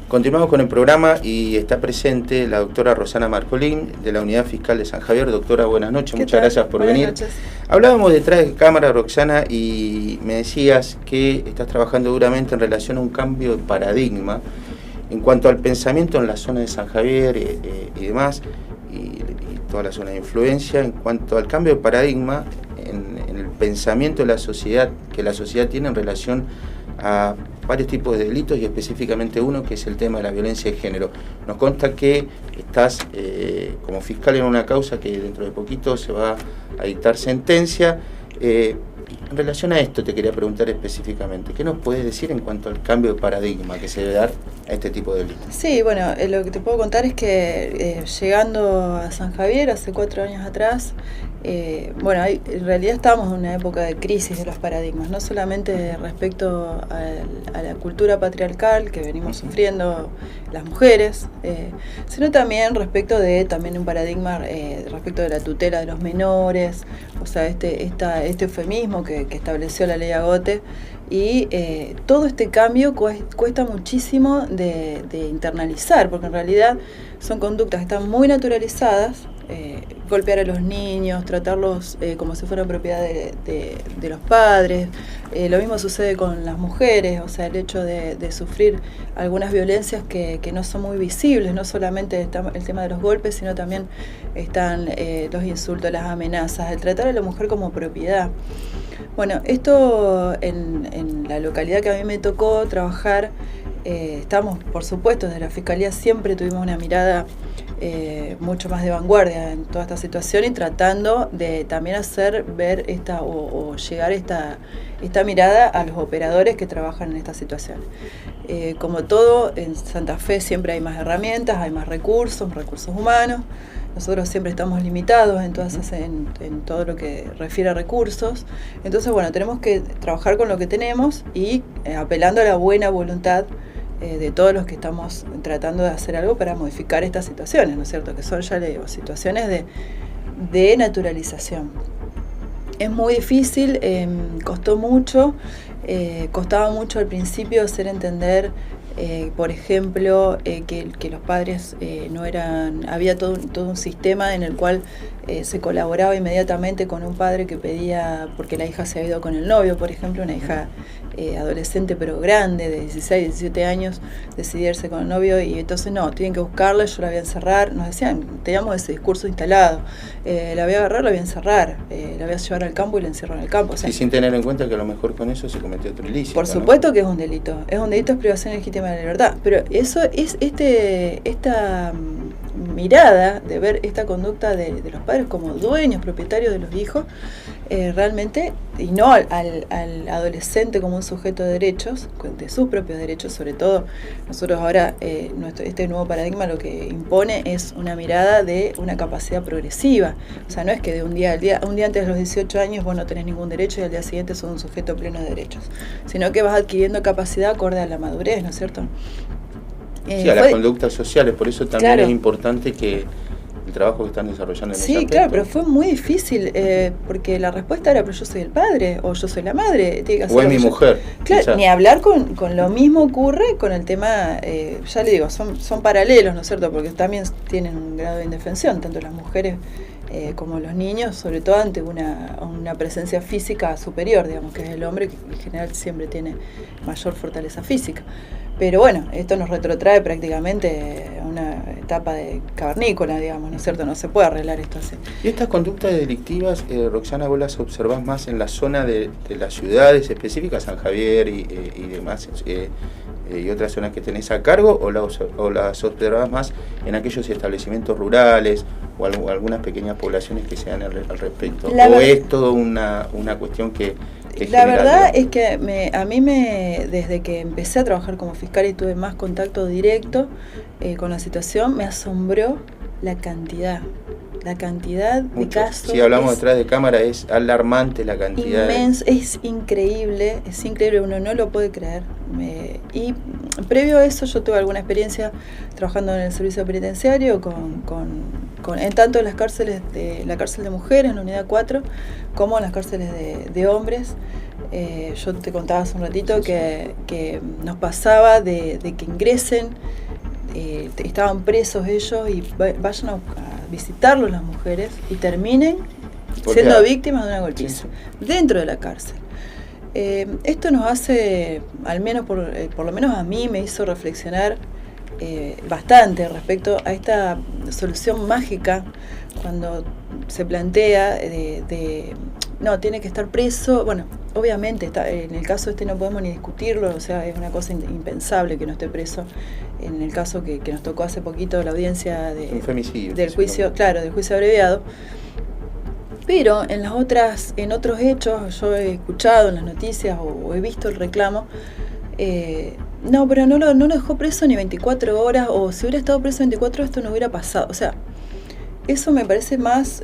Continuamos con el programa y está presente la doctora Rosana Marcolín de la Unidad Fiscal de San Javier. Doctora, buenas noches, muchas gracias por venir. Buenas noches. Hablábamos detrás de cámara, Roxana, y me decías que estás trabajando duramente en relación a un cambio de paradigma en cuanto al pensamiento en la zona de San Javier y demás, y toda la zona de influencia, en cuanto al cambio de paradigma en el pensamiento de la sociedad, que la sociedad tiene en relación a varios tipos de delitos y específicamente uno que es el tema de la violencia de género. Nos consta que estás como fiscal en una causa que dentro de poquito se va a dictar sentencia. En relación a esto te quería preguntar específicamente, ¿qué nos puedes decir en cuanto al cambio de paradigma que se debe dar a este tipo de delitos? Sí, bueno, lo que te puedo contar es que llegando a San Javier hace 4 años atrás, en realidad estábamos en una época de crisis de los paradigmas, no solamente respecto a la cultura patriarcal que venimos sufriendo las mujeres, sino también respecto de un paradigma respecto de la tutela de los menores, o sea, este eufemismo que estableció la ley Agote, y todo este cambio cuesta muchísimo de internalizar, porque en realidad son conductas que están muy naturalizadas. Golpear a los niños, tratarlos como si fueran propiedad de los padres. Lo mismo sucede con las mujeres, o sea, el hecho de sufrir algunas violencias que no son muy visibles, no solamente está el tema de los golpes, sino también están los insultos, las amenazas, el tratar a la mujer como propiedad. Bueno, esto en la localidad que a mí me tocó trabajar, estamos, por supuesto, desde la Fiscalía siempre tuvimos una mirada mucho más de vanguardia en toda esta situación y tratando de también hacer ver llegar esta mirada a los operadores que trabajan en esta situación. Como todo, en Santa Fe siempre hay más herramientas, hay más recursos humanos. Nosotros siempre estamos limitados en todo lo que refiere a recursos. Entonces, bueno, tenemos que trabajar con lo que tenemos y apelando a la buena voluntad de todos los que estamos tratando de hacer algo para modificar estas situaciones, ¿no es cierto? Que son, ya le digo, situaciones de naturalización. Es muy difícil, costaba mucho al principio hacer entender, por ejemplo, que los padres no eran, había todo un sistema en el cual se colaboraba inmediatamente con un padre que pedía, porque la hija se había ido con el novio, por ejemplo, una hija adolescente pero grande, de 16, 17 años, decidirse con el novio, y entonces no, tienen que buscarla, yo la voy a encerrar, nos decían, teníamos ese discurso instalado, la voy a agarrar, la voy a encerrar, la voy a llevar al campo y la encierro en el campo. O sea, y sin tener en cuenta que a lo mejor con eso se cometió otro ilícito. Por supuesto, ¿no? Que es un delito, es privación legítima de la libertad, pero eso es esta mirada de ver esta conducta de los padres como dueños, propietarios de los hijos, realmente, y no al adolescente como un sujeto de derechos, de sus propios derechos. Sobre todo nosotros ahora, este nuevo paradigma lo que impone es una mirada de una capacidad progresiva, o sea, no es que de un día antes de los 18 años vos no tenés ningún derecho y al día siguiente sos un sujeto pleno de derechos, sino que vas adquiriendo capacidad acorde a la madurez, ¿no es cierto? Sí, a las conductas sociales, por eso también claro, es importante que el trabajo que están desarrollando en ese aspecto. Claro, pero fue muy difícil, porque la respuesta era, pero yo soy el padre, o yo soy la madre. O es mi mujer. Claro, quizás. Ni hablar con lo mismo ocurre con el tema, ya le digo, son paralelos, ¿no es cierto? Porque también tienen un grado de indefensión, tanto las mujeres como los niños, sobre todo ante una presencia física superior, digamos, que es el hombre, que en general siempre tiene mayor fortaleza física. Pero bueno, esto nos retrotrae prácticamente a una etapa de cavernícola, digamos, ¿no es cierto? No se puede arreglar esto así. ¿Y estas conductas delictivas, Roxana, vos las observás más en la zona de las ciudades específicas, San Javier y demás, y otras zonas que tenés a cargo, o las observás más en aquellos establecimientos rurales o algunas pequeñas poblaciones que se dan al respecto? ¿O es todo una cuestión que la verdad es que a mí desde que empecé a trabajar como fiscal y tuve más contacto directo con la situación, me asombró la cantidad de casos. Si hablamos detrás de cámara, es alarmante la cantidad. Inmenso, es increíble, uno no lo puede creer. Y previo a eso yo tuve alguna experiencia trabajando en el servicio penitenciario en tanto en las cárceles la cárcel de mujeres, en la unidad 4, como en las cárceles de hombres. Yo te contaba hace un ratito que nos pasaba de que ingresen, estaban presos ellos y vayan a visitarlos las mujeres y terminen siendo víctimas de una golpiza dentro de la cárcel. Esto nos hace, al menos por lo menos a mí me hizo reflexionar bastante respecto a esta solución mágica cuando se plantea no, tiene que estar preso. Bueno, obviamente en el caso no podemos ni discutirlo, o sea, es una cosa impensable que no esté preso. En el caso que nos tocó hace poquito la audiencia un femicidio, del juicio, claro, del juicio abreviado. Pero en otros hechos, yo he escuchado en las noticias o he visto el reclamo, no, pero no lo dejó preso ni 24 horas, o si hubiera estado preso 24 horas esto no hubiera pasado. O sea, eso me parece más,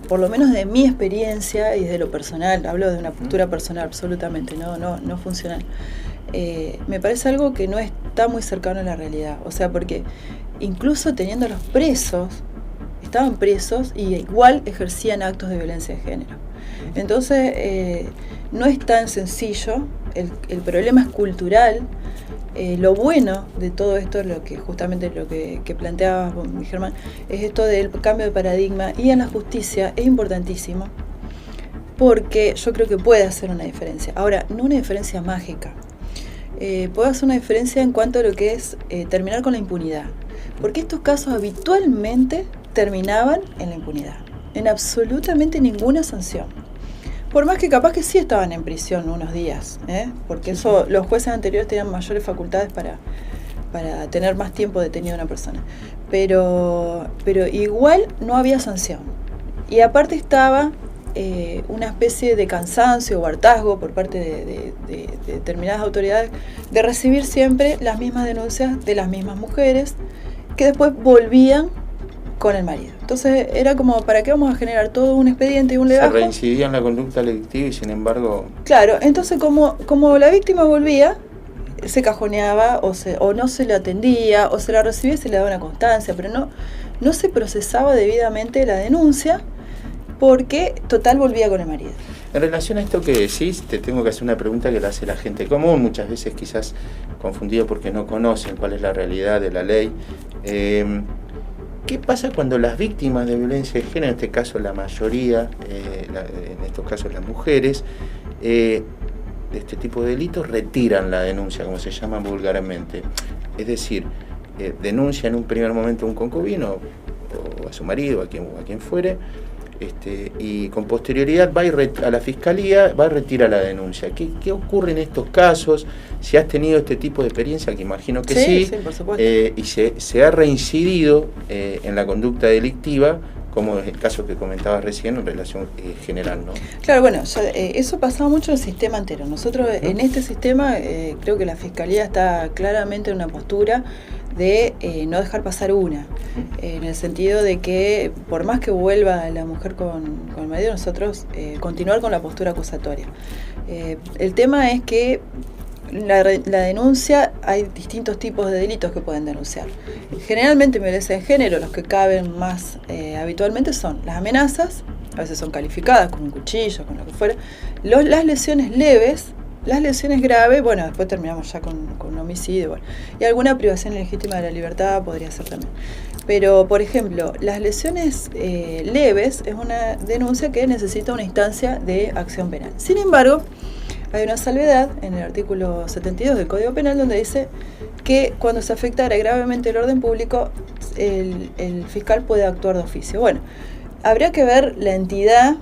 por lo menos de mi experiencia y de lo personal, hablo de una postura personal absolutamente, no funcional. Me parece algo que no está muy cercano a la realidad. O sea, porque incluso teniéndolos presos, estaban presos y igual ejercían actos de violencia de género. Entonces, no es tan sencillo, el problema es cultural. Lo bueno de todo esto, justamente lo que planteaba Germán, es esto del cambio de paradigma, y en la justicia es importantísimo, porque yo creo que puede hacer una diferencia. Ahora, no una diferencia mágica, puede hacer una diferencia en cuanto a lo que es terminar con la impunidad, porque estos casos habitualmente terminaban en la impunidad, en absolutamente ninguna sanción. Por más que capaz que sí estaban en prisión unos días, porque eso los jueces anteriores tenían mayores facultades para tener más tiempo detenido a una persona. Pero igual no había sanción. Y aparte estaba una especie de cansancio o hartazgo por parte de determinadas autoridades de recibir siempre las mismas denuncias de las mismas mujeres que después volvían con el marido. Entonces era como, ¿para qué vamos a generar todo un expediente y un legajo? Se reincidía en la conducta delictiva y sin embargo... Claro, entonces como la víctima volvía, se cajoneaba o no se le atendía, o se la recibía y se le daba una constancia, pero no se procesaba debidamente la denuncia porque total volvía con el marido. En relación a esto que decís, te tengo que hacer una pregunta que la hace la gente común, muchas veces quizás confundido porque no conocen cuál es la realidad de la ley. ¿Qué pasa cuando las víctimas de violencia de género, en este caso la mayoría, en estos casos las mujeres, de este tipo de delitos, retiran la denuncia, como se llama vulgarmente? Es decir, denuncia en un primer momento a un concubino, o a su marido, a quien fuere, y con posterioridad va a la fiscalía, va y retira la denuncia. ¿Qué ocurre en estos casos? Si has tenido este tipo de experiencia, que imagino que sí, por supuesto. Y se ha reincidido en la conducta delictiva, como es el caso que comentabas recién en relación general, ¿no? Claro, bueno, eso pasaba mucho en el sistema entero. Nosotros en este sistema creo que la Fiscalía está claramente en una postura de no dejar pasar una, en el sentido de que por más que vuelva la mujer con el marido, nosotros continuar con la postura acusatoria. El tema es que la denuncia, hay distintos tipos de delitos que pueden denunciar. Generalmente en violencia de género, los que caben más habitualmente son las amenazas, a veces son calificadas con un cuchillo, con lo que fuera, las lesiones leves. Las lesiones graves, bueno, después terminamos ya con un homicidio, bueno, y alguna privación ilegítima de la libertad podría ser también. Pero, por ejemplo, las lesiones leves es una denuncia que necesita una instancia de acción penal. Sin embargo, hay una salvedad en el artículo 72 del Código Penal donde dice que cuando se afectara gravemente el orden público, el fiscal puede actuar de oficio. Bueno, habría que ver la entidad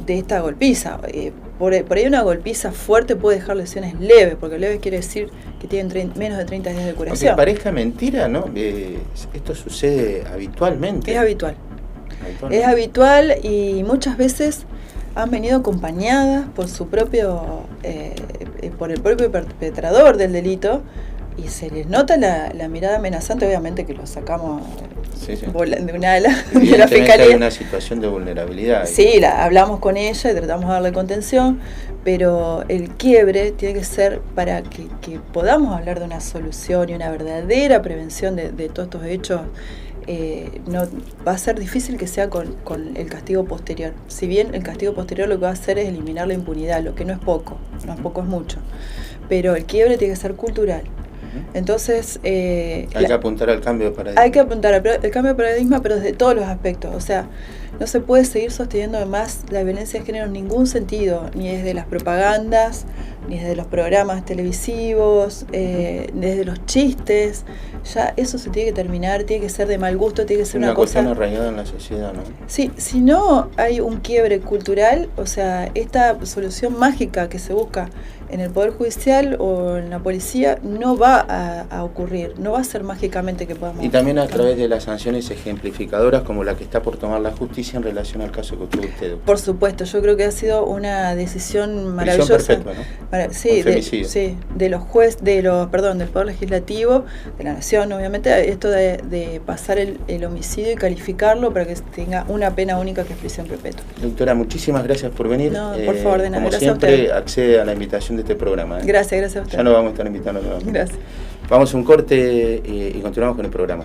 de esta golpiza. Por ahí una golpiza fuerte puede dejar lesiones leves, porque leves quiere decir que tienen menos de 30 días de curación. Aunque parezca mentira, ¿no? Esto sucede habitualmente. Es habitual. Es habitual y muchas veces han venido acompañadas por por el propio perpetrador del delito, y se les nota la mirada amenazante, obviamente que lo sacamos de una ala de la fiscalía. Hay una situación de vulnerabilidad. Sí, hablamos con ella y tratamos de darle contención, pero el quiebre tiene que ser para que podamos hablar de una solución y una verdadera prevención de todos estos hechos no va a ser difícil que sea con el castigo posterior. Si bien el castigo posterior lo que va a hacer es eliminar la impunidad, lo que no es poco, es mucho. Pero el quiebre tiene que ser cultural. Entonces hay que apuntar al cambio de paradigma. Hay que apuntar al cambio de paradigma, pero desde todos los aspectos. O sea, no se puede seguir sosteniendo más la violencia de género en ningún sentido, ni desde las propagandas, ni desde los programas televisivos, desde los chistes. Ya eso se tiene que terminar, tiene que ser de mal gusto, tiene que ser una cosa cuestión arraigada en la sociedad, ¿no? Sí, si no hay un quiebre cultural, o sea, esta solución mágica que se busca en el Poder Judicial o en la policía no va a ocurrir, no va a ser mágicamente que podamos... Y también a través de las sanciones ejemplificadoras como la que está por tomar la justicia en relación al caso que tuvo usted. Por supuesto, yo creo que ha sido una decisión maravillosa. Perpetua, ¿no? Sí, de los jueces, del Poder Legislativo, de la Nación, obviamente, esto de pasar el homicidio y calificarlo para que tenga una pena única que es prisión perpetua. Doctora, muchísimas gracias por venir. No, por favor, de nada. Como gracias siempre, accede a la invitación de este programa. Gracias a usted. Ya nos vamos a estar invitando nuevamente. Gracias. Vamos a un corte y continuamos con el programa.